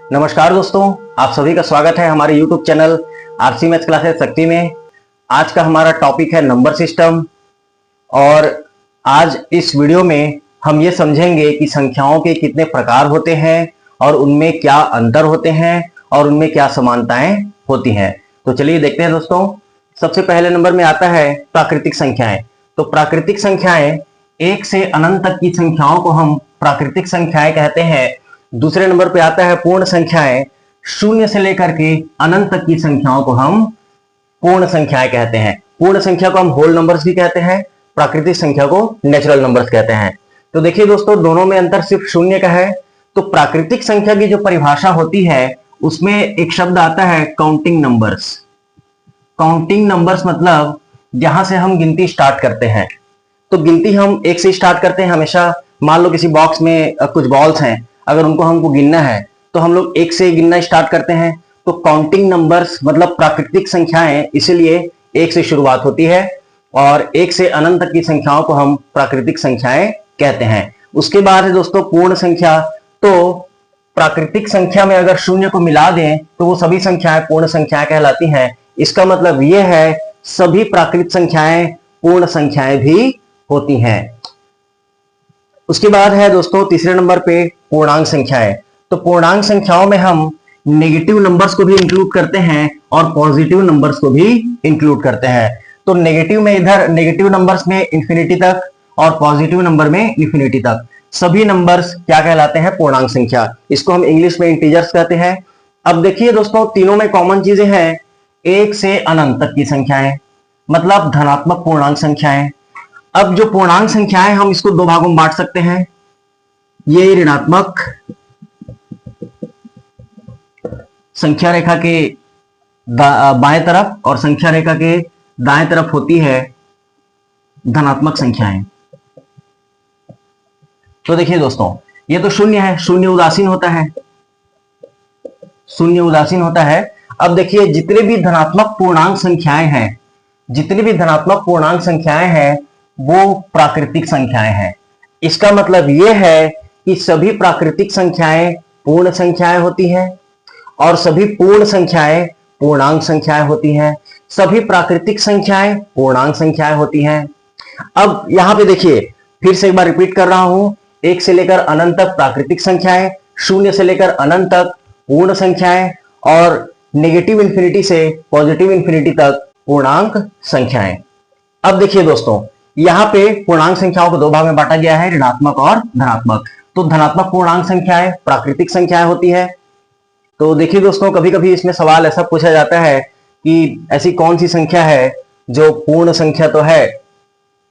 नमस्कार दोस्तों, आप सभी का स्वागत है हमारे YouTube channel RC maths classes शक्ति में। आज का हमारा टॉपिक है नंबर सिस्टम और आज इस वीडियो में हम ये समझेंगे कि संख्याओं के कितने प्रकार होते हैं और उनमें क्या अंतर होते हैं और उनमें क्या समानताएं होती हैं। तो चलिए देखते हैं दोस्तों। सबसे पहले नंबर में आता है प्राकृतिक संख्याएं। तो प्राकृतिक संख्याएं, एक से अनंत तक की संख्याओं को हम प्राकृतिक संख्याएं कहते हैं। दूसरे नंबर पे आता है पूर्ण संख्याएं, शून्य से लेकर के अनंत तक की संख्याओं को हम पूर्ण संख्याएं कहते हैं। पूर्ण संख्या को हम होल नंबर्स भी कहते हैं, प्राकृतिक संख्या को नेचुरल नंबर्स कहते हैं। तो देखिए दोस्तों, दोनों में अंतर सिर्फ शून्य का है। तो प्राकृतिक संख्या की जो परिभाषा होती है उसमें एक शब्द आता है काउंटिंग नंबर्स। काउंटिंग नंबर्स मतलब जहां से हम गिनती स्टार्ट करते हैं। तो गिनती हम एक से स्टार्ट करते हैं हमेशा। मान लो किसी बॉक्स में कुछ बॉल्स हैं, अगर उनको हमको गिनना है तो हम लोग एक से गिनना स्टार्ट करते हैं। तो काउंटिंग नंबर्स मतलब प्राकृतिक संख्याएं, इसीलिए एक से शुरुआत होती है और एक से अनंत तक की संख्याओं को हम प्राकृतिक संख्याएं कहते हैं। उसके बाद है दोस्तों पूर्ण संख्या। तो प्राकृतिक संख्या में अगर शून्य को मिला दें तो वो सभी संख्याएं पूर्ण संख्याएं कहलाती हैं। इसका मतलब यह है सभी प्राकृतिक संख्याएं पूर्ण संख्याएं भी होती हैं। उसके बाद है दोस्तों तीसरे नंबर पे पूर्णांक संख्याएं। तो पूर्णांक संख्याओं में हम नेगेटिव नंबर्स को भी इंक्लूड करते हैं और पॉजिटिव नंबर्स को भी इंक्लूड करते हैं। तो नेगेटिव में इधर नेगेटिव नंबर्स में इंफिनिटी तक और पॉजिटिव नंबर में इंफिनिटी तक सभी नंबर्स क्या कहलाते हैं? पूर्णांक संख्या। इसको हम इंग्लिश में इंटीजर्स कहते हैं। अब देखिए दोस्तों, तीनों में कॉमन चीजें हैं। एक से अनंत तक की संख्याएं मतलब धनात्मक पूर्णांक संख्याएं। अब जो पूर्णांक संख्याएं हम इसको दो भागों में बांट सकते हैं। ये ऋणात्मक संख्या रेखा के बाएं तरफ और संख्या रेखा के दाएं तरफ होती है धनात्मक संख्याएं। तो देखिए दोस्तों, ये तो शून्य है, शून्य उदासीन होता है, शून्य उदासीन होता है। अब देखिए जितने भी धनात्मक पूर्णांक संख्याएं हैं, जितनी भी धनात्मक पूर्णांक संख्याएं हैं वो प्राकृतिक संख्याएं हैं। इसका मतलब यह है कि सभी प्राकृतिक संख्याएं पूर्ण संख्याएं होती हैं और सभी पूर्ण संख्याएं पूर्णांक संख्याएं होती हैं। सभी प्राकृतिक संख्याएं पूर्णांक संख्याएं होती हैं। अब यहां पे देखिए, फिर से एक बार रिपीट कर रहा हूं, एक से लेकर अनंत तक प्राकृतिक संख्याएं, शून्य से लेकर अनंत तक पूर्ण संख्याएं और नेगेटिव इंफिनिटी से पॉजिटिव इंफिनिटी तक पूर्णांक संख्याएं। अब देखिए दोस्तों, यहाँ पे पूर्णांक संख्याओं को दो भाग में बांटा गया है, ऋणात्मक और धनात्मक। तो धनात्मक पूर्णांक संख्याएं प्राकृतिक संख्याएं होती है। तो देखिए दोस्तों, कभी कभी इसमें सवाल ऐसा पूछा जाता है कि ऐसी कौन सी संख्या है जो पूर्ण संख्या तो है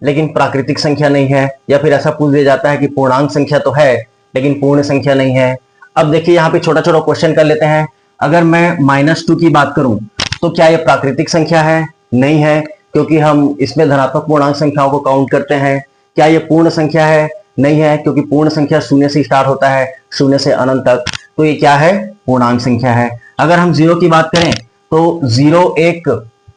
लेकिन प्राकृतिक संख्या नहीं है, या फिर ऐसा पूछ दिया जाता है कि पूर्णांक संख्या तो है लेकिन पूर्ण संख्या नहीं है। अब देखिए यहाँ पे छोटा छोटा क्वेश्चन कर लेते हैं। अगर मैं -2 की बात करूं तो क्या ये प्राकृतिक संख्या है? नहीं है, क्योंकि हम इसमें धनात्मक पूर्णांक संख्याओं को काउंट करते हैं। क्या ये पूर्ण संख्या है? नहीं है, क्योंकि पूर्ण संख्या शून्य से स्टार्ट होता है, शून्य से अनंत तक। तो ये क्या है? पूर्णांक संख्या है। अगर हम 0 की बात करें तो 0 एक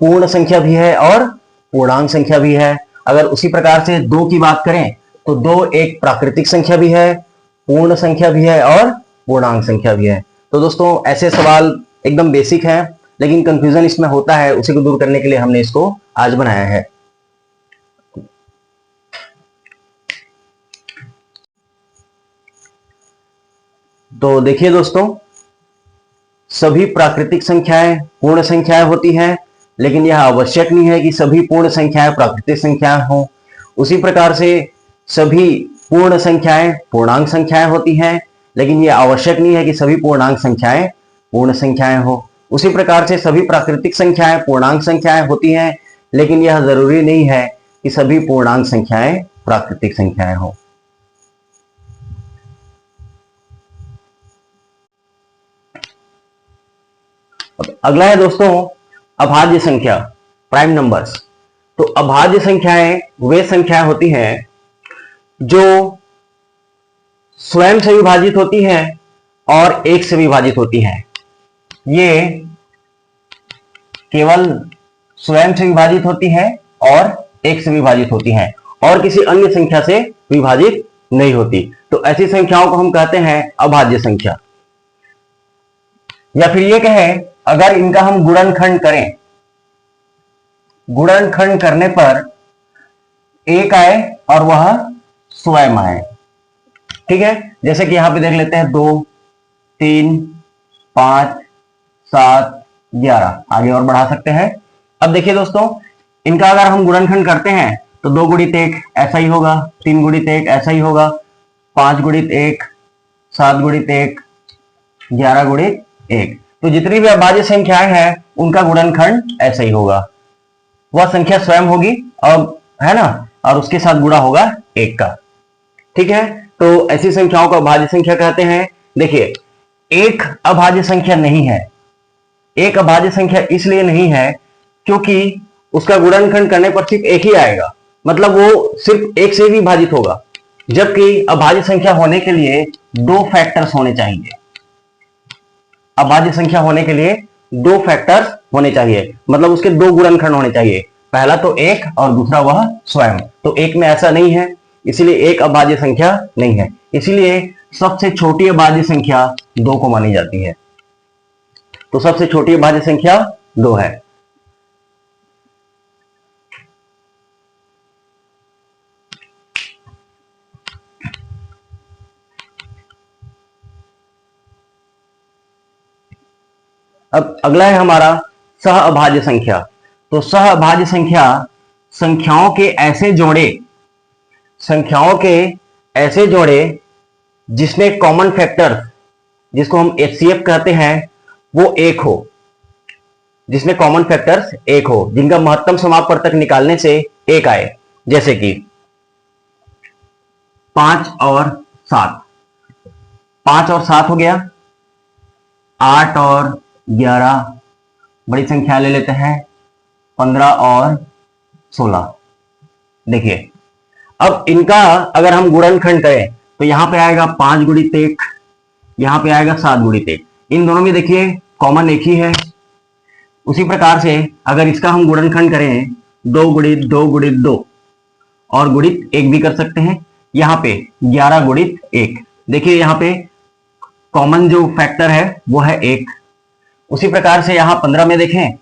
पूर्ण संख्या भी है और पूर्णांक संख्या भी है। अगर उसी प्रकार से 2 की बात करें तो 2 एक प्राकृतिक संख्या भी है, पूर्ण संख्या भी है और पूर्णांक संख्या भी है। तो दोस्तों, ऐसे सवाल एकदम बेसिक है लेकिन कंफ्यूजन इसमें होता है, उसी को दूर करने के लिए हमने इसको आज बनाया है। तो देखिए दोस्तों, सभी प्राकृतिक संख्याएं पूर्ण संख्याएं होती हैं, लेकिन यह आवश्यक नहीं है कि सभी पूर्ण संख्याएं प्राकृतिक संख्याएं हों। उसी प्रकार से सभी पूर्ण संख्याएं पूर्णांक संख्याएं होती हैं, लेकिन यह आवश्यक नहीं है कि सभी पूर्णांक संख्याएं पूर्ण संख्याएं हो। उसी प्रकार से सभी प्राकृतिक संख्याएं पूर्णांक संख्याएं होती हैं, लेकिन यह जरूरी नहीं है कि सभी पूर्णांक संख्याएं प्राकृतिक संख्याएं हो। अगला है दोस्तों अभाज्य संख्या, प्राइम नंबर्स। तो अभाज्य संख्याएं वे संख्याएं होती हैं जो स्वयं से विभाजित होती हैं और एक से विभाजित होती हैं। ये केवल स्वयं से विभाजित होती हैं और एक से विभाजित होती हैं और किसी अन्य संख्या से विभाजित नहीं होती। तो ऐसी संख्याओं को हम कहते हैं अभाज्य संख्या। या फिर ये कहें अगर इनका हम गुणनखंड करें, गुणनखंड करने पर 1 आए और वह स्वयं आए। ठीक है, जैसे कि यहां पे देख लेते हैं 2, 3, 5, 7, 11, आगे और बढ़ा सकते हैं। अब देखिए दोस्तों, इनका अगर हम गुणनखंड करते हैं तो 2 गुणित 1 ऐसा ही होगा, 3 गुणित 1 ऐसा ही होगा, 5 गुणित 1, 7 गुणित 1, 11 गुणित 1। तो जितनी भी अभाज्य संख्याएं हैं उनका गुणनखंड ऐसा ही होगा, वह संख्या स्वयं होगी और है ना, और उसके साथ गुणा होगा 1 का। ठीक है, तो ऐसी संख्याओं को अभाज्य संख्या कहते हैं। देखिए, एक अभाज्य संख्या नहीं है। एक अभाज्य संख्या इसलिए नहीं है क्योंकि उसका गुणनखंड करने पर सिर्फ एक ही आएगा, मतलब वो सिर्फ एक से भी विभाजित होगा, जबकि अभाज्य संख्या होने के लिए 2 फैक्टर्स होने चाहिए। अभाज्य संख्या होने के लिए 2 फैक्टर्स होने चाहिए, मतलब उसके 2 गुणनखंड होने चाहिए, पहला तो 1 और दूसरा वह स्वयं। तो 1 में ऐसा नहीं है, इसीलिए एक अभाज्य संख्या नहीं है। इसीलिए सबसे छोटी अभाज्य संख्या 2 को मानी जाती है। तो सबसे छोटी अभाज्य संख्या 2 है। अब अगला है हमारा सह अभाज्य संख्या। तो सह अभाज्य संख्या संख्याओं के ऐसे जोड़े जिसमें कॉमन फैक्टर, जिसको हम एचसीएफ कहते हैं, वो 1 हो, जिसमें कॉमन फैक्टर्स 1 हो, जिनका महत्तम समापवर्तक निकालने से 1 आए। जैसे कि 5 और 7, 5 और 7 हो गया, 8 और 11, बड़ी संख्या ले लेते हैं 15 और 16। देखिए, अब इनका अगर हम गुणनखंड करें तो यहां पे आएगा 5 गुणित 1, यहां पे आएगा 7 गुणित 1। इन दोनों में देखिए कॉमन एक ही है। उसी प्रकार से अगर इसका हम गुणनखंड करें 2 गुणित 2 गुणित 2 और गुणित 1 भी कर सकते हैं। यहां पे 11 गुणित 1, देखिए यहां पे कॉमन जो फैक्टर है वो है 1। उसी प्रकार से यहां 15 में देखें,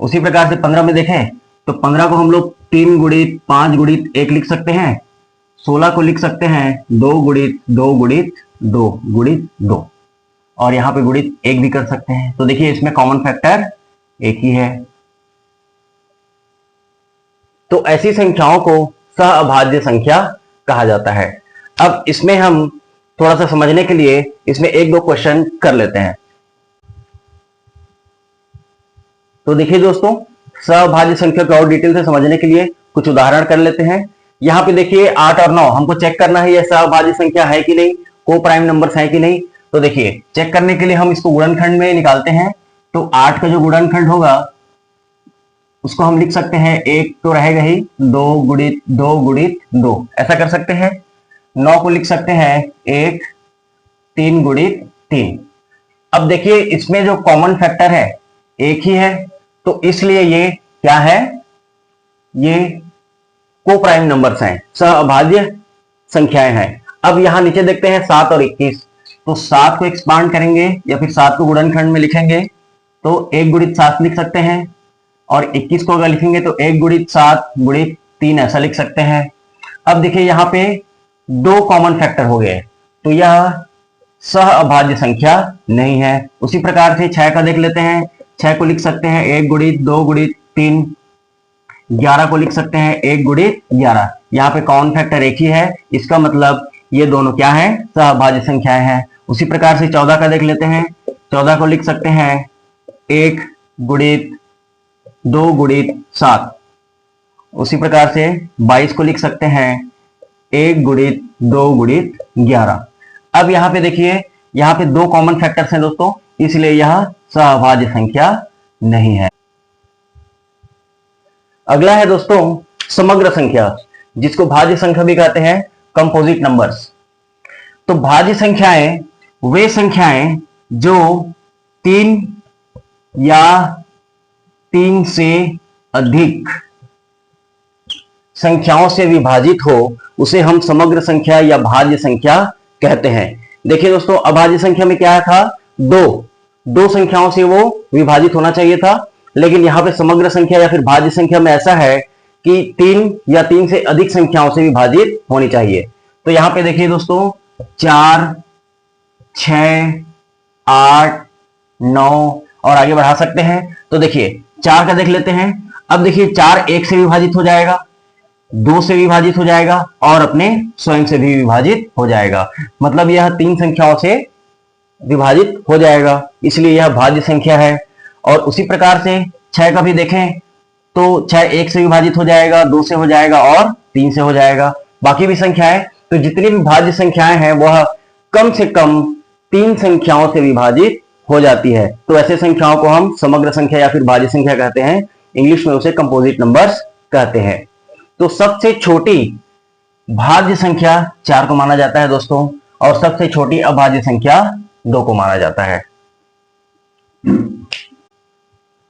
उसी प्रकार से 15 में देखें तो 15 को हम लोग 3 गुणित 5 गुणित 1 लिख सकते हैं। 16 को लिख सकते हैं 2 गुणित 2 गुणित 2 गुणित 2, और यहां पे गुणित 1 भी कर सकते हैं। तो देखिए इसमें कॉमन फैक्टर 1 ही है। तो ऐसी संख्याओं को सह अभाज्य संख्या कहा जाता है। अब इसमें हम थोड़ा सा समझने के लिए इसमें 1-2 क्वेश्चन कर लेते हैं। तो देखिए दोस्तों, सहअभाज्य संख्या को और डिटेल से समझने के लिए कुछ उदाहरण कर लेते हैं। यहाँ पे देखिए 8 और 9 हमको चेक करना है ये सहअभाज्य संख्या है कि नहीं, को प्राइम नंबर्स है कि नहीं। तो देखिए चेक करने के लिए हम इसको गुणनखंड में निकालते हैं। तो 8 का जो गुणनखंड होगा उसको हम लिख सकते हैं, एक तो रहेगा ही 2 गुणित 2 गुणित 2, ऐसा कर सकते हैं। 9 को लिख सकते हैं 1 3 गुणित 3। अब देखिए इसमें जो कॉमन फैक्टर है एक ही है, तो इसलिए ये क्या है, ये को प्राइम नंबर्स हैं, सहअभाज्य संख्याएं हैं। अब यहां नीचे देखते हैं 7 और 21, तो 7 को एक्सपांड करेंगे या फिर 7 को गुणनखंड में लिखेंगे तो 1 गुणित 7 लिख सकते हैं, और 21 को अगर लिखेंगे तो 1 गुणित 7 गुणित 3 ऐसा लिख सकते हैं। अब देखिए यहाँ पे 2 कॉमन फैक्टर हो गए, तो यह सहअभाज्य संख्या नहीं है। उसी प्रकार से 6 का देख लेते हैं, 6 को लिख सकते हैं 1 गुणित 2 गुणित 3। 11 को लिख सकते हैं 1 गुणित 11, यहाँ पे कॉमन फैक्टर एक ही है, इसका मतलब ये दोनों क्या है, सहअभाज्य संख्याएं हैं। उसी प्रकार से 14 का देख लेते हैं, 14 को लिख सकते हैं 1 गुणित 2 गुणित 7। उसी प्रकार से 22 को लिख सकते हैं 1 गुणित 2 गुणित 11। अब यहाँ पे देखिए यहाँ पे 2 कॉमन फैक्टर्स हैं दोस्तों, इसलिए यह सहअभाज्य संख्या नहीं है। अगला है दोस्तों समग्र संख्या, जिसको भाज्य संख्या भी कहते हैं, कंपोजिट नंबर्स। तो भाज्य संख्याएं वे संख्याएं जो 3 या 3 से अधिक संख्याओं से विभाजित हो उसे हम समग्र संख्या या भाज्य संख्या कहते हैं। देखिए दोस्तों, अभाज्य संख्या में क्या था, 2, दो संख्याओं से वो विभाजित होना चाहिए था, लेकिन यहाँ पे समग्र संख्या या फिर भाज्य संख्या में ऐसा है कि 3 या 3 से अधिक संख्याओं से विभाजित होनी चाहिए। तो यहाँ पे देखिए दोस्तों, 4, 6, 8, 9 और आगे बढ़ा सकते हैं। तो देखिए 4 का देख लेते हैं। अब देखिए 4 1 से विभाजित हो जाएगा, 2 से विभाजित हो जाएगा और अपने स्वयं से भी विभाजित हो जाएगा। मतलब यह 3 संख्याओं से विभाजित हो जाएगा, इसलिए यह भाज्य संख्या है। और उसी प्रकार से 6 का भी देखें तो 6 1 से विभाजित हो जाएगा, 2 से हो जाएगा और 3 से हो जाएगा। बाकी भी संख्याएं, तो जितनी भी भाज्य संख्याएं हैं वह कम से कम 3 संख्याओं से विभाजित हो जाती है। तो ऐसे संख्याओं को हम समग्र संख्या या फिर भाज्य संख्या कहते हैं। इंग्लिश में उसे कंपोजिट नंबर्स कहते हैं। तो सबसे छोटी भाज्य संख्या 4 को माना जाता है दोस्तों, और सबसे छोटी अभाज्य संख्या 2 को माना जाता है।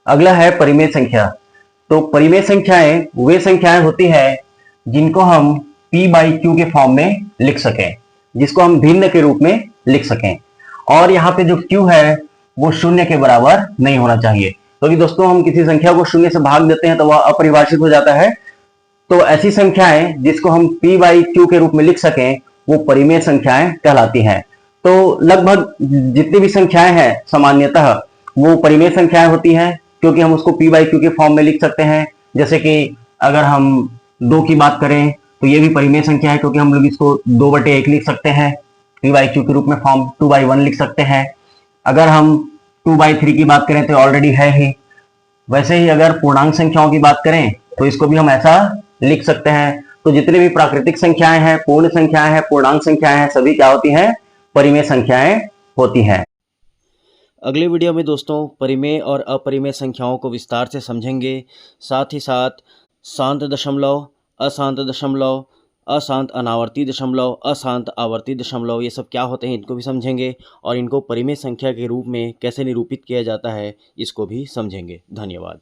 अगला है परिमेय संख्या। तो परिमेय संख्याएं वे संख्याएं होती हैं जिनको हम p/q के फॉर्म में लिख सकें, जिसको हम भिन्न के रूप में लिख सकें। और यहाँ पे जो q है वो शून्य के बराबर नहीं होना चाहिए, क्योंकि दोस्तों हम किसी संख्या को शून्य से भाग देते हैं तो वह अपरिभाषित हो जाता है। तो ऐसी संख्याएं जिसको हम p/q के रूप में लिख सकें वो परिमेय संख्याएं कहलाती हैं। तो लगभग जितनी भी संख्याएं हैं सामान्यतः वो परिमेय संख्याएं होती हैं, क्योंकि हम उसको p/q के फॉर्म में लिख सकते हैं। जैसे कि अगर हम 2 की बात करें तो ये भी परिमेय संख्या है, क्योंकि हम लोग इसको 2/1 लिख सकते हैं, p/q के रूप में फॉर्म 2/1 लिख सकते हैं। अगर हम 2/3 की बात करें तो ऑलरेडी है ही। वैसे ही अगर पूर्णांक संख्याओं की बात करें तो इसको भी हम ऐसा लिख सकते हैं। तो जितनी भी प्राकृतिक संख्याएं हैं, पूर्ण संख्याएं हैं, पूर्णांक संख्याएं हैं, सभी क्या होती हैं? परिमेय संख्याएं होती हैं। अगले वीडियो में दोस्तों परिमेय और अपरिमेय संख्याओं को विस्तार से समझेंगे। साथ ही साथ शांत दशमलव, अशांत दशमलव, अशांत अनावर्ती दशमलव, अशांत आवर्ती दशमलव, ये सब क्या होते हैं इनको भी समझेंगे, और इनको परिमेय संख्या के रूप में कैसे निरूपित किया जाता है इसको भी समझेंगे। धन्यवाद।